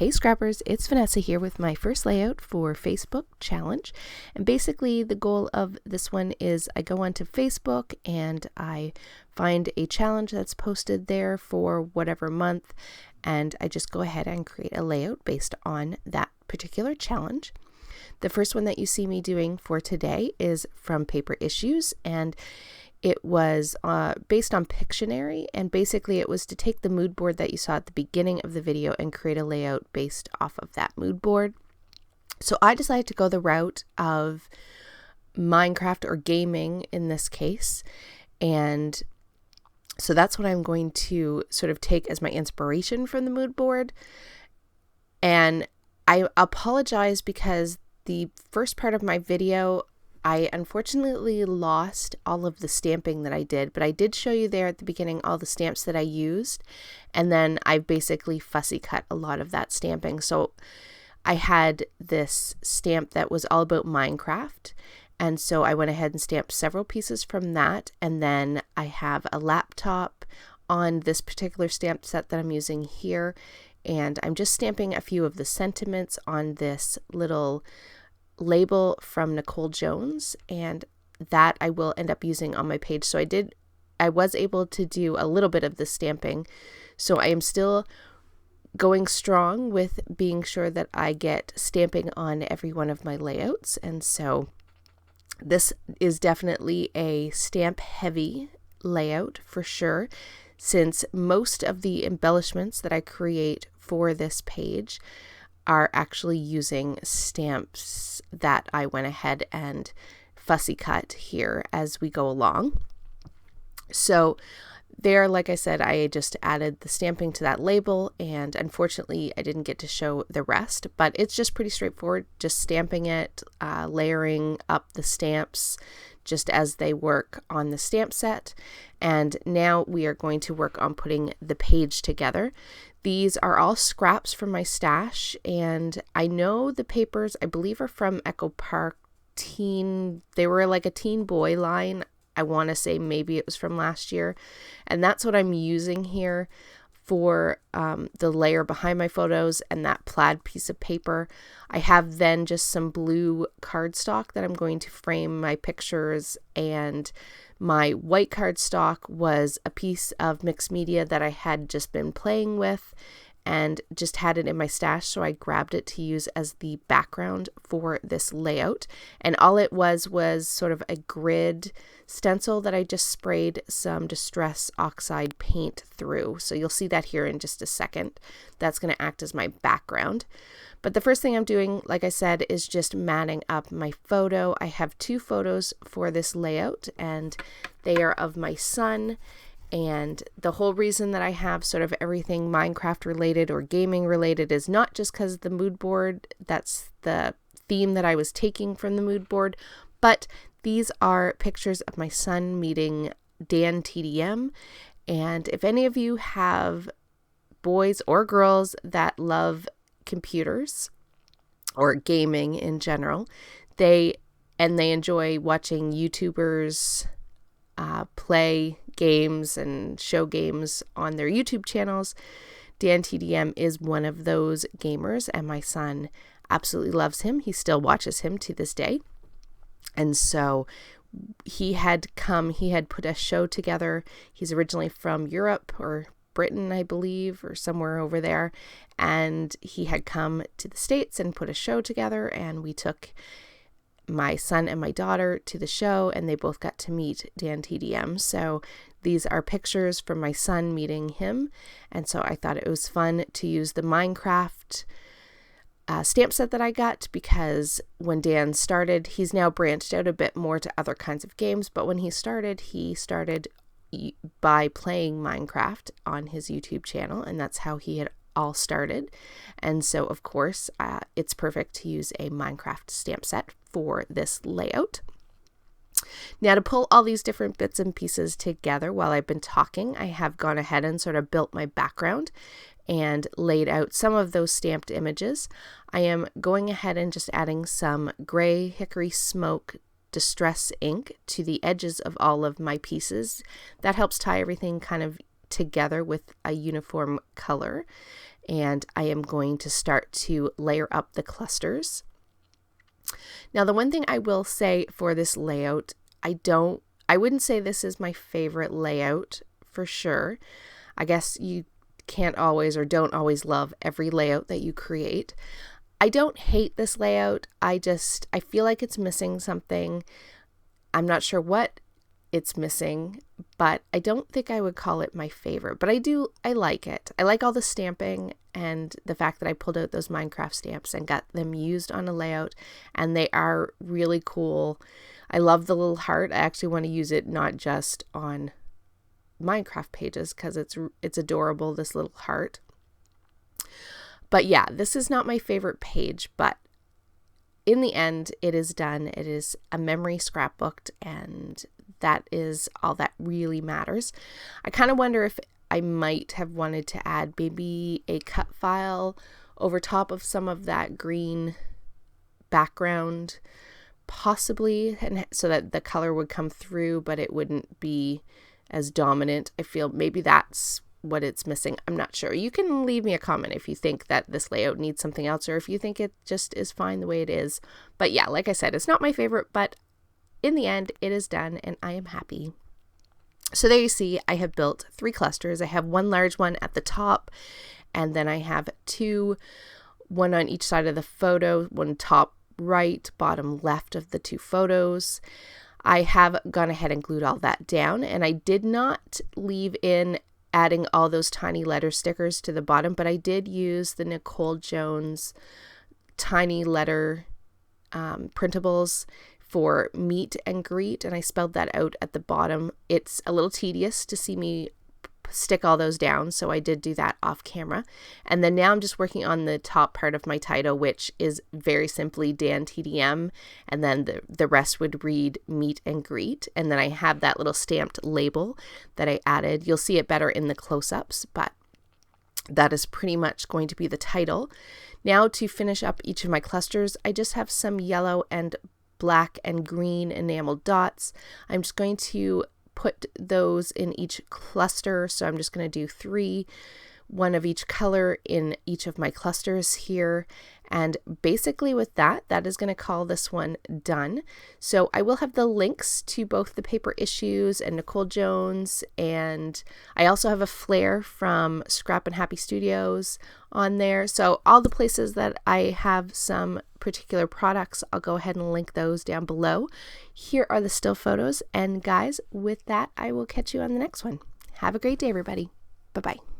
Hey Scrappers, it's Vanessa here with my first layout for Facebook challenge. And basically the goal of this one is I go onto Facebook and I find a challenge that's posted there for whatever month, and I just go ahead and create a layout based on that particular challenge. The first one that you see me doing for today is from Paper Issues, and it was based on Pictionary, and basically it was to take the mood board that you saw at the beginning of the video and create a layout based off of that mood board. So I decided to go the route of Minecraft or gaming in this case, and so that's what I'm going to sort of take as my inspiration from the mood board. And I apologize because the first part of my video I unfortunately lost all of the stamping that I did, but I did show you there at the beginning all the stamps that I used, and then I basically fussy cut a lot of that stamping. So I had this stamp that was all about Minecraft, and so I went ahead and stamped several pieces from that, and then I have a laptop on this particular stamp set that I'm using here, and I'm just stamping a few of the sentiments on this little label from Nicole Jones, and that I will end up using on my page. So I was able to do a little bit of the stamping, so I am still going strong with being sure that I get stamping on every one of my layouts. And so this is definitely a stamp heavy layout for sure, since most of the embellishments that I create for this page are actually using stamps that I went ahead and fussy cut here as we go along. So there, like I said, I just added the stamping to that label, and unfortunately I didn't get to show the rest, but it's just pretty straightforward, just stamping it, layering up the stamps just as they work on the stamp set. And now we are going to work on putting the page together. These are all scraps from my stash, and I know the papers, I believe, are from Echo Park Teen. They were like a teen boy line. I want to say maybe it was from last year, and that's what I'm using here for the layer behind my photos and that plaid piece of paper. I have then just some blue cardstock that I'm going to frame my pictures, and my white cardstock was a piece of mixed media that I had just been playing with and just had it in my stash, so I grabbed it to use as the background for this layout. And all it was sort of a grid stencil that I just sprayed some Distress Oxide paint through. So you'll see that here in just a second. That's going to act as my background. But the first thing I'm doing, like I said, is just matting up my photo. I have two photos for this layout, and they are of my son. And the whole reason that I have sort of everything Minecraft related or gaming related is not just because the mood board, that's the theme that I was taking from the mood board, but these are pictures of my son meeting Dan TDM. And if any of you have boys or girls that love computers or gaming in general, they enjoy watching YouTubers play games and show games on their YouTube channels, Dan TDM is one of those gamers, and my son absolutely loves him. He still watches him to this day. And so he had put a show together. He's originally from Europe or Britain, I believe, or somewhere over there. And he had come to the States and put a show together, and we took my son and my daughter to the show, and they both got to meet Dan TDM. So these are pictures from my son meeting him, and so I thought it was fun to use the Minecraft stamp set that I got, because when Dan started, he's now branched out a bit more to other kinds of games, but when he started by playing Minecraft on his YouTube channel, and that's how he had all started. And so of course it's perfect to use a Minecraft stamp set for this layout. Now, to pull all these different bits and pieces together while I've been talking, I have gone ahead and sort of built my background and laid out some of those stamped images. I am going ahead and just adding some gray hickory smoke distress ink to the edges of all of my pieces. That helps tie everything kind of together with a uniform color. and I am going to start to layer up the clusters. Now, the one thing I will say for this layout, I wouldn't say this is my favorite layout for sure. I guess you can't always or don't always love every layout that you create. I don't hate this layout. I feel like it's missing something. I'm not sure what it's missing, but I don't think I would call it my favorite, but I like it. I like all the stamping and the fact that I pulled out those Minecraft stamps and got them used on a layout, and they are really cool. I love the little heart. I actually want to use it not just on Minecraft pages because it's adorable, this little heart. But yeah, this is not my favorite page, but in the end, it is done. It is a memory scrapbooked, and that is all that really matters. I kind of wonder if I might have wanted to add maybe a cut file over top of some of that green background, possibly, and so that the color would come through, but it wouldn't be as dominant. I feel maybe that's what it's missing. I'm not sure. You can leave me a comment if you think that this layout needs something else, or if you think it just is fine the way it is. But yeah, like I said, it's not my favorite, but in the end, it is done and I am happy. So there you see, I have built 3 clusters. I have one large one at the top, and then I have 2, one on each side of the photo, one top right, bottom left of the 2 photos. I have gone ahead and glued all that down, and I did not leave in adding all those tiny letter stickers to the bottom, but I did use the Nicole Jones tiny letter printables for meet and greet, and I spelled that out at the bottom. It's a little tedious to see me stick all those down, so I did do that off camera. And then now I'm just working on the top part of my title, which is very simply Dan TDM, and then the rest would read meet and greet. And then I have that little stamped label that I added. You'll see it better in the close-ups, but that is pretty much going to be the title. Now, to finish up each of my clusters, I just have some yellow and black and green enameled dots. I'm just going to put those in each cluster. So I'm just going to do 3, one of each color in each of my clusters here. And basically with that is going to call this one done. So I will have the links to both the paper issues and Nicole Jones, and I also have a flare from Scrap and Happy Studios on there. So all the places that I have some particular products, I'll go ahead and link those down below. Here are the still photos, and guys, with that, I will catch you on the next one. Have a great day, everybody. Bye-bye.